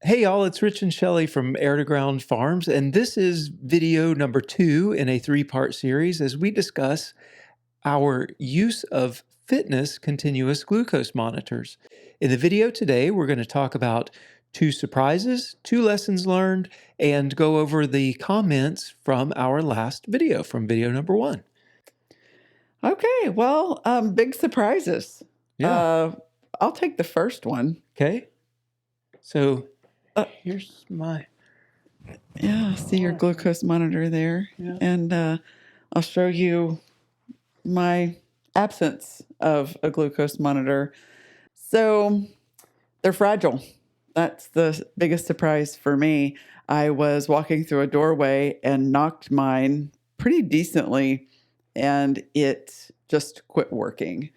Hey y'all, it's Rich and Shelley from Air to Ground Farms, and this is video number 2 in a 3-part series as we discuss our use of fitness continuous glucose monitors. In the video today, we're going to talk about 2 surprises, 2 lessons learned, and go over the comments from our last video, from video number 1. Okay, well, big surprises. Yeah. I'll take the first one. Okay. So here's my... Yeah, see your glucose monitor there. Yeah. And I'll show you my absence of a glucose monitor. So they're fragile. That's the biggest surprise for me. I was walking through a doorway and knocked mine pretty decently, and it just quit working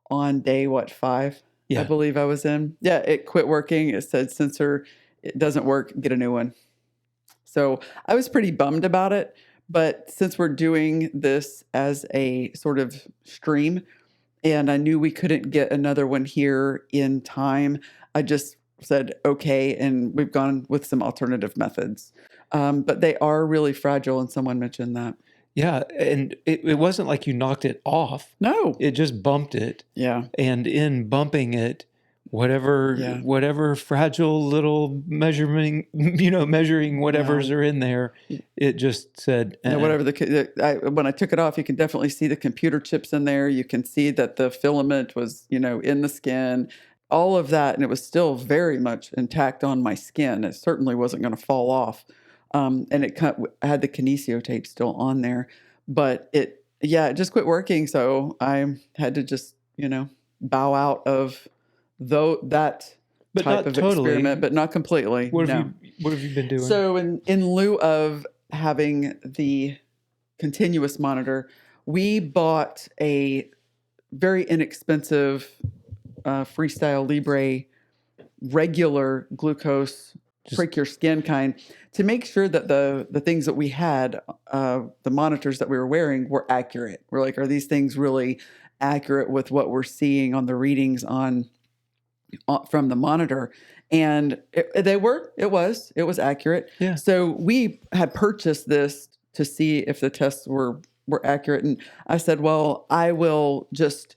on day, 5? Yeah. I believe I was in. Yeah, it quit working. It said, sensor, it doesn't work, get a new one. So I was pretty bummed about it. But since we're doing this as a sort of stream, and I knew we couldn't get another one here in time, I just said, okay, and we've gone with some alternative methods. But they are really fragile, and someone mentioned that. Yeah, and it wasn't like you knocked it off. No. It just bumped it. Yeah. And in bumping it, whatever fragile little measuring whatever's are in there, it just said, Yeah, whatever when I took it off, you can definitely see the computer chips in there. You can see that the filament was, in the skin, all of that. And it was still very much intact on my skin. It certainly wasn't going to fall off. And it had the kinesio tape still on there, but it just quit working. So I had to just, bow out of that type of experiment, but not completely. What have you been doing? So in lieu of having the continuous monitor, we bought a very inexpensive Freestyle Libre regular glucose prick your skin kind, to make sure that the things that we had, the monitors that we were wearing, were accurate. We're like, are these things really accurate with what we're seeing on the readings from the monitor? And it was accurate. Yeah. So we had purchased this to see if the tests were accurate. And I said, well, I will just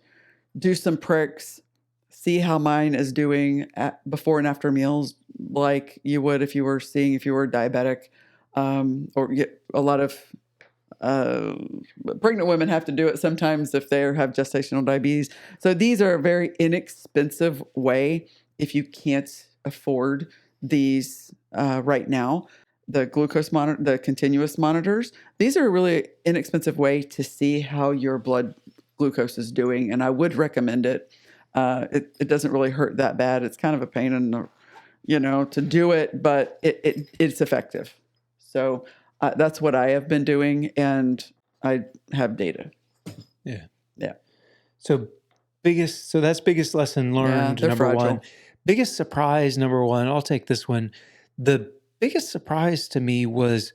do some pricks, see how mine is doing before and after meals, like you would if you were diabetic, or a lot of pregnant women have to do it sometimes if they have gestational diabetes. So these are a very inexpensive way if you can't afford these right now. The glucose monitor, the continuous monitors, these are a really inexpensive way to see how your blood glucose is doing, and I would recommend it. It doesn't really hurt that bad. It's kind of a pain in the, to do it, but it's effective. So that's what I have been doing, and I have data. Yeah. Yeah. So that's biggest lesson learned, number fragile. 1. Biggest surprise, number 1, I'll take this one. The biggest surprise to me was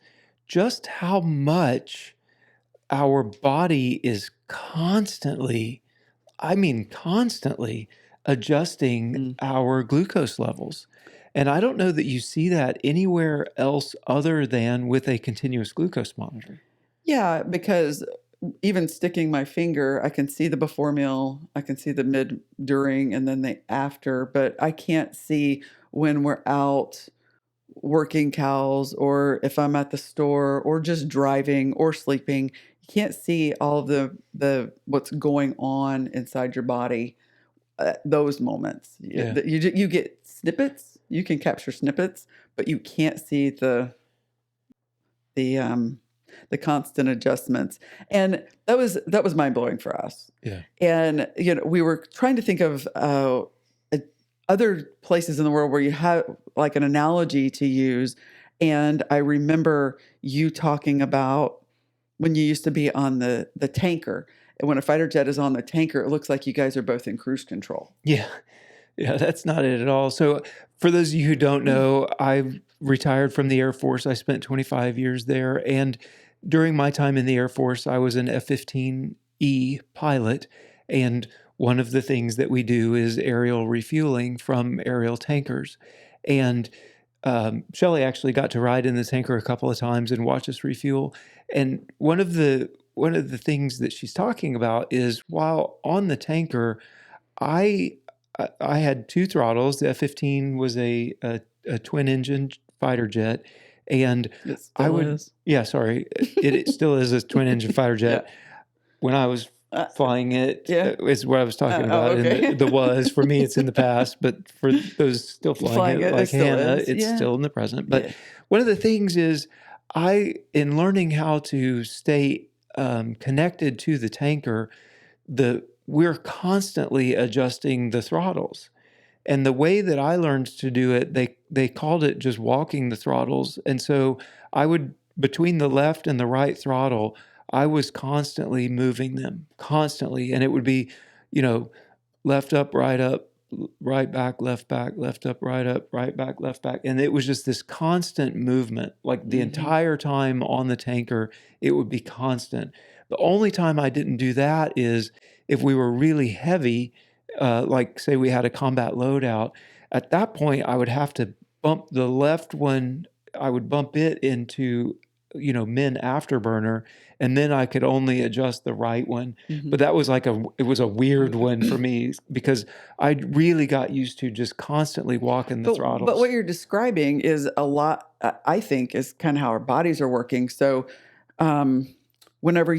just how much our body is constantly adjusting our glucose levels. And I don't know that you see that anywhere else other than with a continuous glucose monitor. Yeah, because even sticking my finger, I can see the before meal, I can see the mid, during, and then the after, but I can't see when we're out working cows, or if I'm at the store, or just driving or sleeping. You can't see all of the what's going on inside your body at those moments. Yeah. You get snippets. You can capture snippets, but you can't see the constant adjustments. And that was mind blowing for us. Yeah. And we were trying to think of other places in the world where you have like an analogy to use. And I remember you talking about when you used to be on the tanker. And when a fighter jet is on the tanker, it looks like you guys are both in cruise control. Yeah. Yeah, that's not it at all. So for those of you who don't know, I retired from the Air Force. I spent 25 years there. And during my time in the Air Force, I was an F-15E pilot. And one of the things that we do is aerial refueling from aerial tankers. And Shelley actually got to ride in the tanker a couple of times and watch us refuel. And one of the things that she's talking about is while on the tanker, I I had two throttles. The F-15 was a twin engine fighter jet, and It I still would is. yeah, sorry, it still is a twin engine fighter Yeah. jet. When I was Uh, flying it yeah. is what I was talking Oh, about, and okay. the was for me it's in the past, but for those still flying Flying it it, it like still Hannah, is. it's Yeah. still in the present. But Yeah. one of the things is in learning how to stay connected to the tanker, we're constantly adjusting the throttles. And the way that I learned to do it, they called it just walking the throttles. And so I would between the left and the right throttle, I was constantly moving them, constantly. And it would be, you know, left up, right back, left up, right back, left back. And it was just this constant movement, like the Mm-hmm. entire time on the tanker, it would be constant. The only time I didn't do that is if we were really heavy, like say we had a combat loadout. At that point, I would have to bump the left one, I would bump it into, min afterburner, and then I could only adjust the right one. Mm-hmm. But that was it was a weird one for me because I really got used to just constantly walking the But throttles. what you're describing is a lot. I think is kind of how our bodies are working. So, um, whenever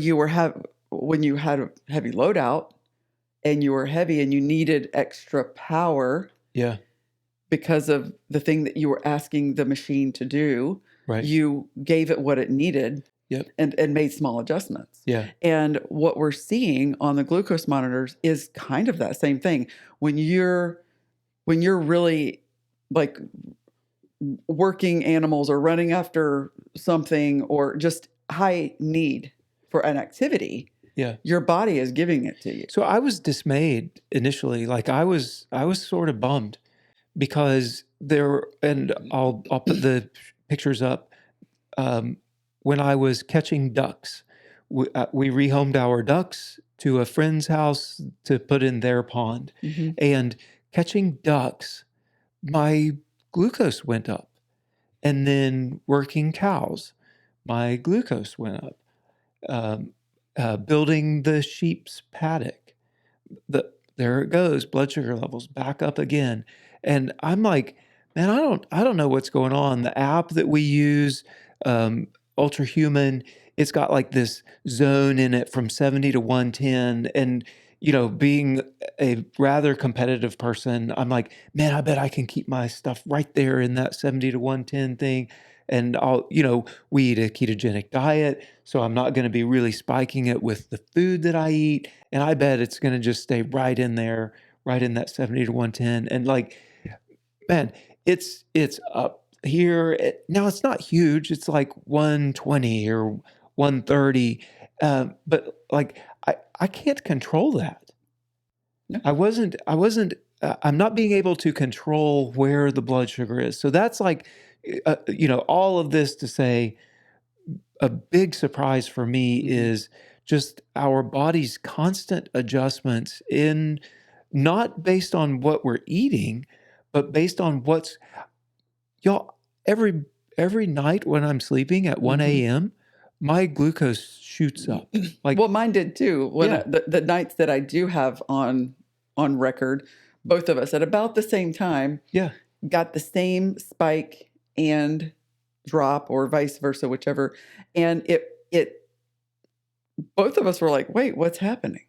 when you had a heavy loadout and you were heavy and you needed extra power Yeah, because of the thing that you were asking the machine to do, right. you gave it what it needed. Yep. And made small adjustments. Yeah. And what we're seeing on the glucose monitors is kind of that same thing. When you're really like working animals or running after something or just high need for an activity, Yeah. your body is giving it to you. So I was dismayed initially. Like I was sort of bummed because I'll put the pictures up. When I was catching ducks, we rehomed our ducks to a friend's house to put in their pond. Mm-hmm. And catching ducks, my glucose went up. And then working cows, my glucose went up. Building the sheep's paddock, there it goes, blood sugar levels back up again. And I'm like, man, I don't know what's going on. The app that we use, Ultra Human, it's got like this zone in it from 70 to 110. And, being a rather competitive person, I'm like, man, I bet I can keep my stuff right there in that 70 to 110 thing. And we eat a ketogenic diet, so I'm not going to be really spiking it with the food that I eat. And I bet it's going to just stay right in there, right in that 70 to 110. And like, man, it's up here. Now it's not huge. It's like 120 or 130. But like, I can't control that. No. I'm not being able to control where the blood sugar is. So that's like, all of this to say, a big surprise for me Mhm. is just our body's constant adjustments in not based on what we're eating, but based on y'all, every night when I'm sleeping at 1 Mhm. a.m., my glucose shoots up. Like, Well, mine did too. When Yeah. the nights that I do have on record, both of us at about the same time yeah. got the same spike and drop, or vice versa, whichever. And it both of us were like, "Wait, what's happening?"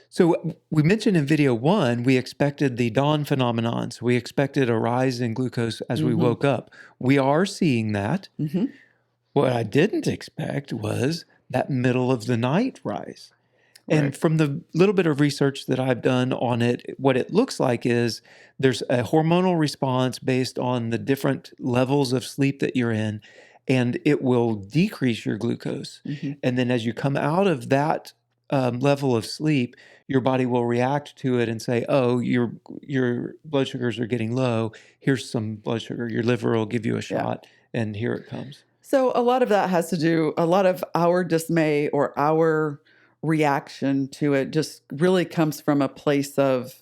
So we mentioned in video 1, we expected the dawn phenomenon. So we expected a rise in glucose as we Mhm. woke up. We are seeing that. Mm-hmm. What I didn't expect was that middle of the night rise. And Right. from the little bit of research that I've done on it, what it looks like is there's a hormonal response based on the different levels of sleep that you're in, and it will decrease your glucose. Mm-hmm. And then as you come out of that level of sleep, your body will react to it and say, "Oh, your blood sugars are getting low. Here's some blood sugar." Your liver will give you a shot, and here it comes. So a lot of that has to do, a lot of our dismay or our reaction to it just really comes from a place of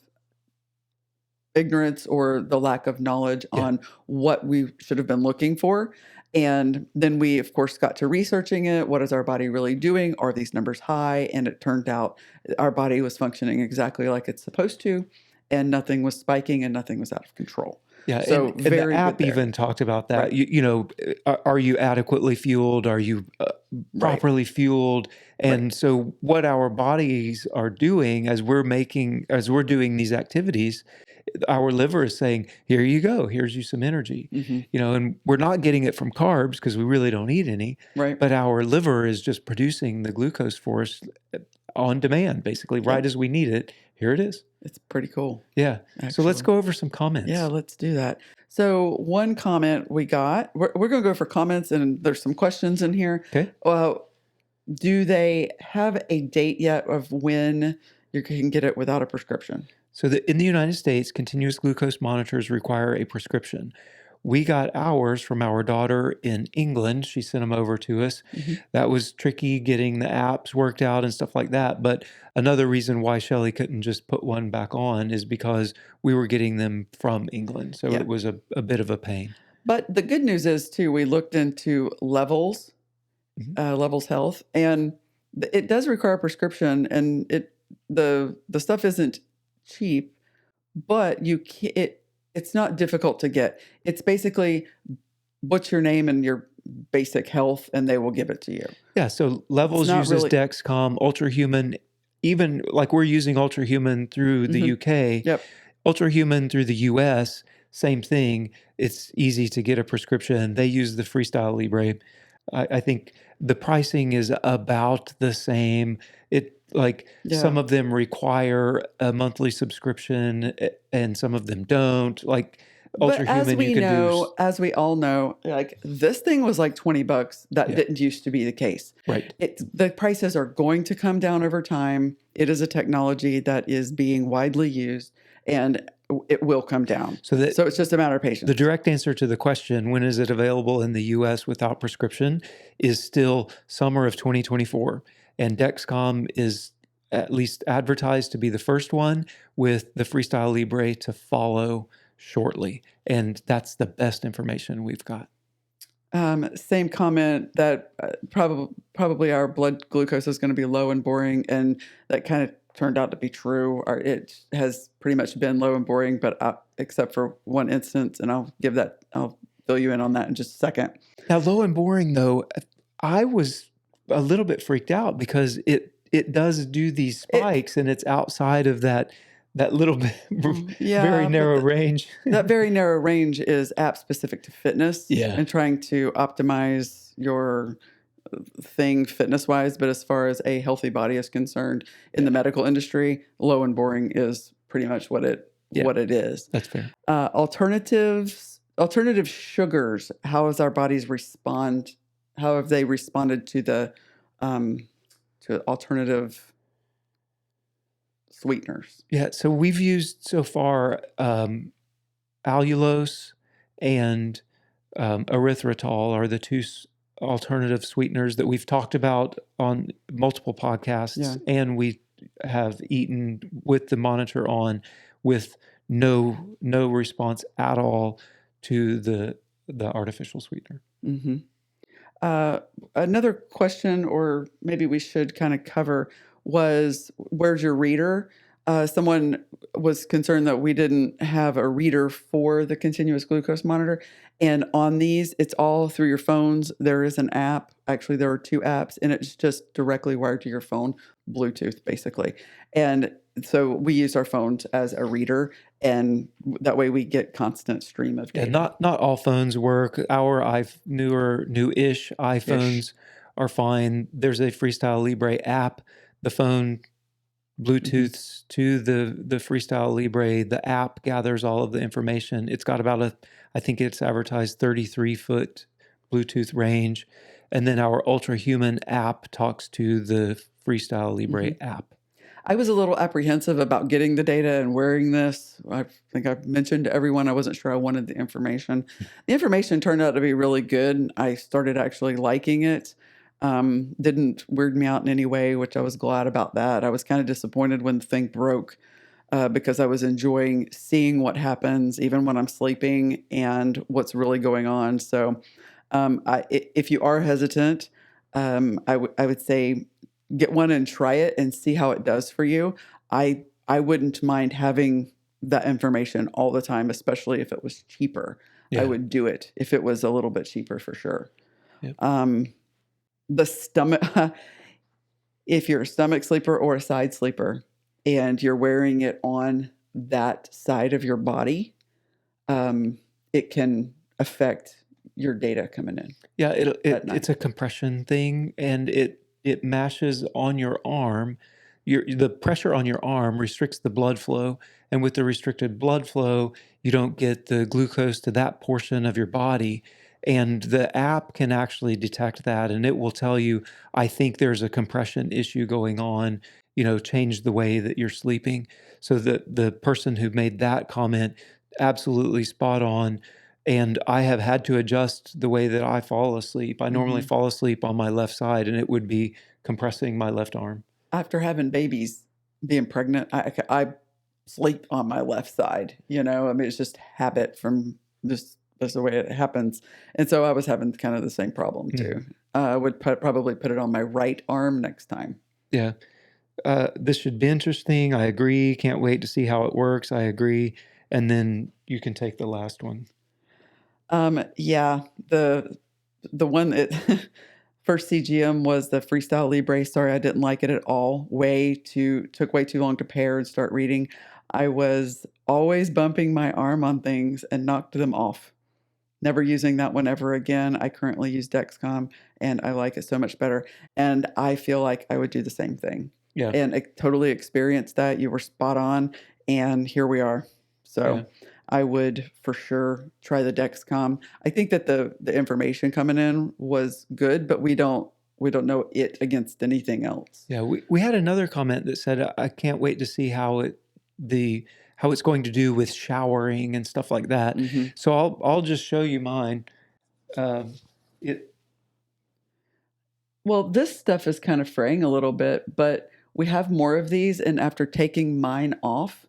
ignorance or the lack of knowledge Yeah. on what we should have been looking for. And then we, of course, got to researching it. What is our body really doing? Are these numbers high? And it turned out our body was functioning exactly like it's supposed to, and nothing was spiking and nothing was out of control. Yeah, So and the very good app there. even talked about that. Right. Are you adequately fueled? Are you Right. properly fueled? Right. And so, what our bodies are doing as we're doing these activities, our liver is saying, "Here you go. Here's you some energy." Hmm. And we're not getting it from carbs because we really don't eat any, Right. but our liver is just producing the glucose for us on demand, basically, right Yep. as we need it. Here it is. It's pretty cool, Yeah. So let's actually. go over some Yeah, comments. let's do that. So one comment we got, we're going to go for comments, and there's some questions in here. Okay. Do they have a date yet of when you can get it without a prescription? So in the United States, continuous glucose monitors require a prescription. We got ours from our daughter in England. She sent them over to us. Hmm. That was tricky getting the apps worked out and stuff like that. But another reason why Shelly couldn't just put one back on is because we were getting them from England. So Yeah. it was a bit of a pain. But the good news is, too, we looked into Levels, Mhm. Levels Health, and it does require a prescription, and the stuff isn't cheap, but it's not difficult to get. It's basically what's your name and your basic health, and they will give it to you. Yeah. So It's Levels not uses really. Dexcom, Ultrahuman, even like we're using Ultrahuman through the Hmm. UK. Yep. Ultrahuman through the US, same thing. It's easy to get a prescription. They use the Freestyle Libre. I think the pricing is about the same. It like Yeah. some of them require a monthly subscription and some of them don't. Like But Ultrahuman, you can do as we all know, like this thing was like $20. That yeah, didn't used to be the case. right. The prices are going to come down over time. It is a technology that is being widely used, and it will come down. So that So it's just a matter of the patience. direct answer to the question, when is it available in the US without prescription, is still summer of 2024. And Dexcom is at least advertised to be the first one, with the Freestyle Libre to follow shortly. And that's the best information we've got. Same comment that probably our blood glucose is going to be low and boring, and that kind of turned out to be true. It has pretty much been low and boring, but except for one instance, and I'll fill you in on that in just a second. Now, low and boring, though, I was a little bit freaked out because it does do these It, spikes and it's outside of that little bit very yeah, narrow range. that very narrow range is app specific to fitness Yeah. and trying to optimize your thing fitness wise. But as far as a healthy body is concerned in the medical industry, low and boring is pretty much what it is. That's fair. Alternative sugars. How has our bodies respond? How have they responded to the to alternative sweeteners? Yeah. So we've used so far allulose and erythritol are the two alternative sweeteners that we've talked about on multiple podcasts, Yeah. and we have eaten with the monitor on with no response at all to the artificial sweetener. Mm-hmm. Another question, or maybe we should kind of cover, was where's your reader? Someone was concerned that we didn't have a reader for the continuous glucose monitor. And on these, it's all through your phones. There is an app. Actually, there are two apps, and it's just directly wired to your phone, Bluetooth, basically. And so we use our phones as a reader, and that way we get constant stream of Yeah, data. not all phones work. Our newish iPhones are fine. There's a Freestyle Libre app. The phone Bluetooths to the Freestyle Libre. The app gathers all of the information. It's got about I think it's advertised 33-foot Bluetooth range. And then our Ultrahuman app talks to the Freestyle Libre app. I was a little apprehensive about getting the data and wearing this. I think I've mentioned to everyone I wasn't sure I wanted the information. The information turned out to be really good. I started actually liking it. Didn't weird me out in any way, which I was glad about that. I was kind of disappointed when the thing broke. because I was enjoying seeing what happens even when I'm sleeping and what's really going on. So if you are hesitant, I would say get one and try it and see how it does for you. I wouldn't mind having that information all the time, especially if it was cheaper. I Yeah. would do it if it was a little bit cheaper for sure. Yep. The stomach, if you're a stomach sleeper or a side sleeper and you're wearing it on that side of your body, it can affect your data coming in Yeah, at night. it's a compression thing, and it mashes on your arm. The pressure on your arm restricts the blood flow, and with the restricted blood flow, you don't get the glucose to that portion of your body. And the app can actually detect that, and it will tell you, I think there's a compression issue going on, change the way that you're sleeping. So the person who made that comment, absolutely spot on. And I have had to adjust the way that I fall asleep. I normally Hmm. fall asleep on my left side, and it would be compressing my left arm. After having babies, being pregnant, I sleep on my left side. I mean, it's just habit from just that's the way it happens. And so I was having kind of the same problem too. Mhm. I would probably put it on my right arm next time. Yeah. This should be interesting. I agree. Can't wait to see how it works. I agree. And then you can take the last one. Yeah, the one that first CGM was the Freestyle Libre. Sorry, I didn't like it at all. Took way too long to pair and start reading. I was always bumping my arm on things and knocked them off. Never using that one ever again. I currently use Dexcom and I like it so much better. And I feel like I would do the same thing. Yeah. And I totally experienced that. You were spot on. And here we are. Yeah. So I would for sure try the Dexcom. I think that the information coming in was good, but we don't know it against anything else. Yeah. We had another comment that said, I can't wait to see how it's going to do with showering and stuff like that. Hmm. So I'll just show you mine. Um, it Well, this stuff is kind of fraying a little bit, but we have more of these. And after taking mine off,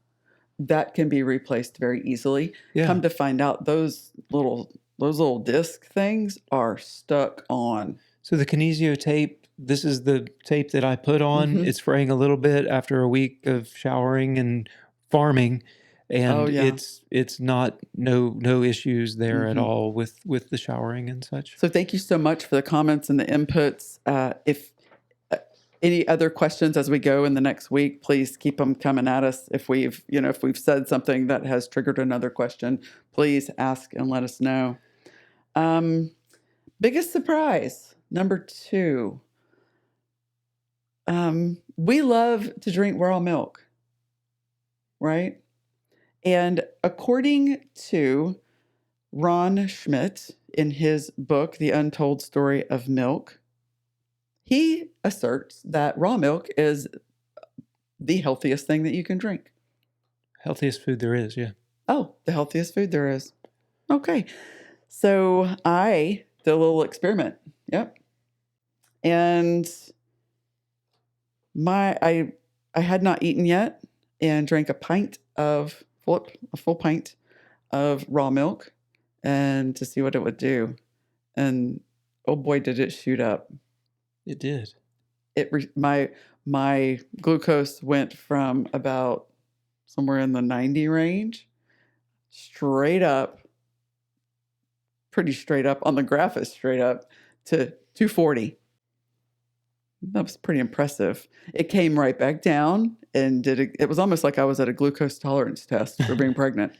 that can be replaced very easily. Yeah. Come to find out, those little disc things are stuck on. So the kinesio tape, this is the tape that I put on. Hmm. It's fraying a little bit after a week of showering and farming, Oh and yeah. it's not no issues there at Hmm. all with the showering and such. So thank you so much for the comments and the inputs. If any other questions as we go in the next week, please keep them coming at us. If we've said something that has triggered another question, please ask and let us know. Um, Biggest surprise, number 2. We love to drink raw milk, right? And according to Ron Schmidt in his book, The Untold Story of Milk, he asserts that raw milk is the healthiest thing that you can drink. Healthiest food there is, yeah. Oh, the healthiest food there is. Okay. So I did a little experiment. Yep. And I had not eaten yet and drank a full pint of raw milk and to see what it would do. And oh boy, did it shoot up. It did. My glucose went from about somewhere in the 90 range straight up, pretty straight up on the graph is straight up to 240. That was pretty impressive. It came right back down and it was almost like I was at a glucose tolerance test for being pregnant.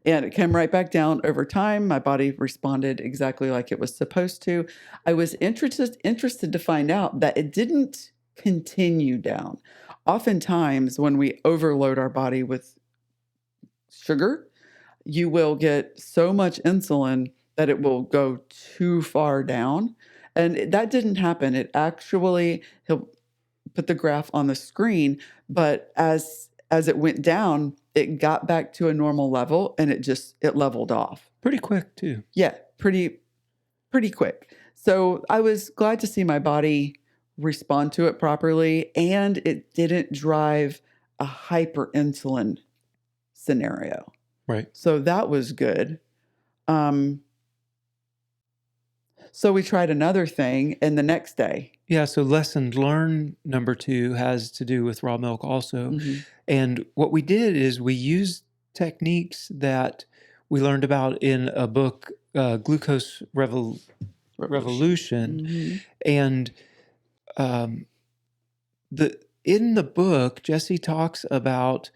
And it came right back down over time. My body responded exactly like it was supposed to. I was interested to find out that it didn't continue down. Oftentimes, when we overload our body with sugar, you will get so much insulin that it will go too far down. And that didn't happen. He'll put the graph on the screen, but as it went down, it got back to a normal level and it leveled off. Pretty quick too. Yeah, pretty quick. So I was glad to see my body respond to it properly and it didn't drive a hyperinsulin scenario. Right. So that was good. So we tried another thing, and the next day. Yeah, so lesson learned number 2 has to do with raw milk also. Mhm. And what we did is we used techniques that we learned about in a book, Glucose Revolution. Mhm. And um, in the book, Jesse talks about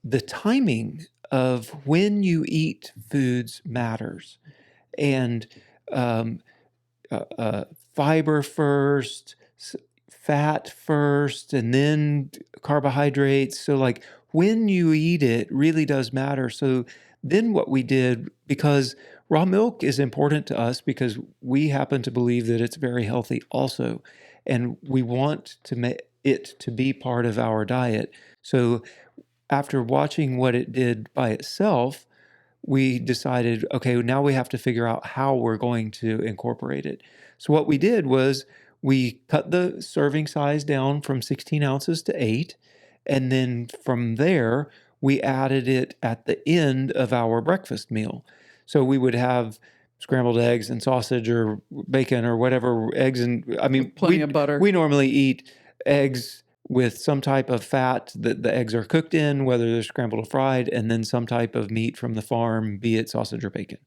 the timing of when you eat foods matters. And um, fiber first, fat first, and then carbohydrates. So, like, when you eat it really does matter. So, then what we did, because raw milk is important to us because we happen to believe that it's very healthy also. And we want to make it to be part of our diet. So, after watching what it did by itself, we decided, okay, now we have to figure out how we're going to incorporate it. So what we did was we cut the serving size down from 16 ounces to 8. And then from there, we added it at the end of our breakfast meal. So we would have scrambled eggs and sausage or bacon or whatever, eggs. And I mean, Plenty of butter. we normally eat eggs with some type of fat that the eggs are cooked in, whether they're scrambled or fried, and then some type of meat from the farm, be it sausage or bacon,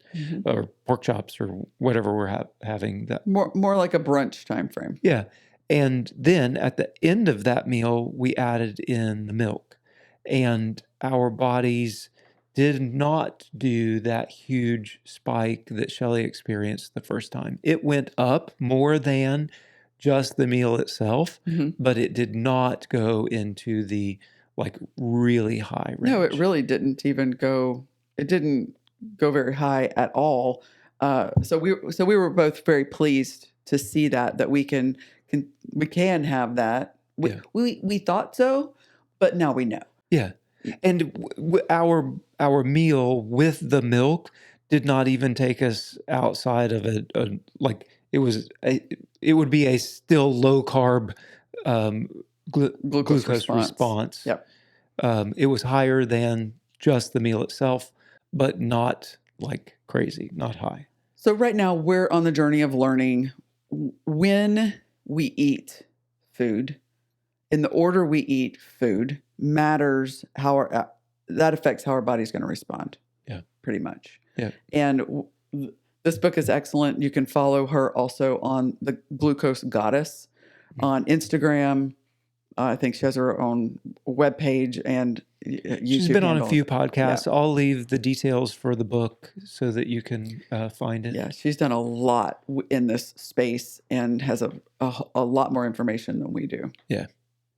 or pork chops or whatever we're having. That More like a brunch time frame. Yeah. And then at the end of that meal, we added in the milk. And our bodies did not do that huge spike that Shelley experienced the first time. It went up more than just the meal itself, but it did not go into the like really high range. No, it really didn't even go. It didn't go very high at all. So we were both very pleased to see that we can have that. We thought so, but now we know. Yeah. And our meal with the milk did not even take us outside of a like it would be a still low carb glucose response. Yep. It was higher than just the meal itself, but not like crazy, not high. So right now we're on the journey of learning when we eat food, in the order we eat food matters that affects how our body's going to respond. Yeah. Pretty much. Yeah. And this book is excellent. You can follow her also on the Glucose Goddess on Instagram. I think she has her own webpage and YouTube. She's been on a few podcasts. Yeah. I'll leave the details for the book so that you can find it. Yeah, she's done a lot in this space and has a lot more information than we do. Yeah.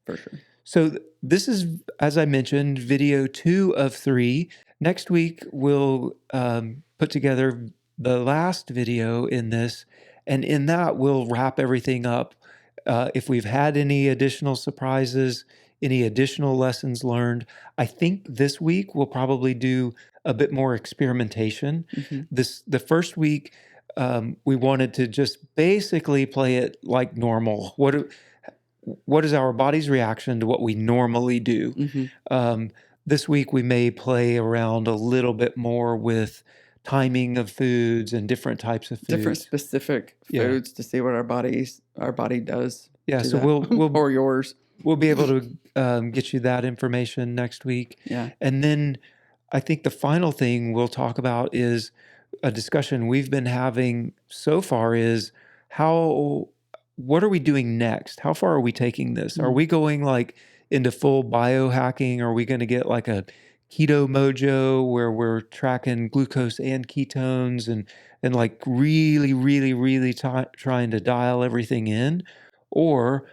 For sure. So this is, as I mentioned, video 2 of 3. Next week, we'll put together the last video in this, and in that, we'll wrap everything up. If we've had any additional surprises, any additional lessons learned, I think this week we'll probably do a bit more experimentation. The first week, we wanted to just basically play it like normal. What is our body's reaction to what we normally do? This week, we may play around a little bit more with timing of foods and different types of foods. Different specific foods to see what our body does. Yeah, so we'll or yours. We'll be able to get you that information next week. Yeah. And then I think the final thing we'll talk about is a discussion we've been having so far is what are we doing next? How far are we taking this? Are we going like into full biohacking? Are we going to get like a keto mojo where we're tracking glucose and ketones and like really, really, really trying to dial everything in? Or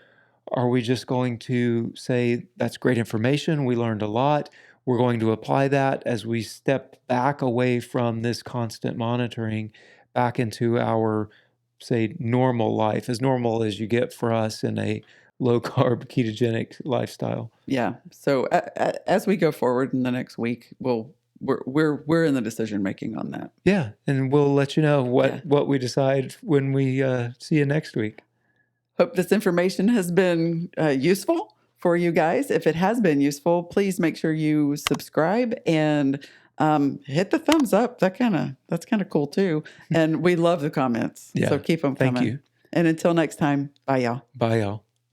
are we just going to say, that's great information, we learned a lot, we're going to apply that as we step back away from this constant monitoring back into our, say, normal life, as normal as you get for us in a low-carb ketogenic lifestyle? Yeah. So as we go forward in the next week, we're in the decision making on that. Yeah, and we'll let you know what we decide when we see you next week. Hope this information has been useful for you guys. If it has been useful, please make sure you subscribe and hit the thumbs up. That's kind of cool too. And we love the comments. Yeah. So keep them Thank coming. you. And until next time, bye y'all. Bye, y'all.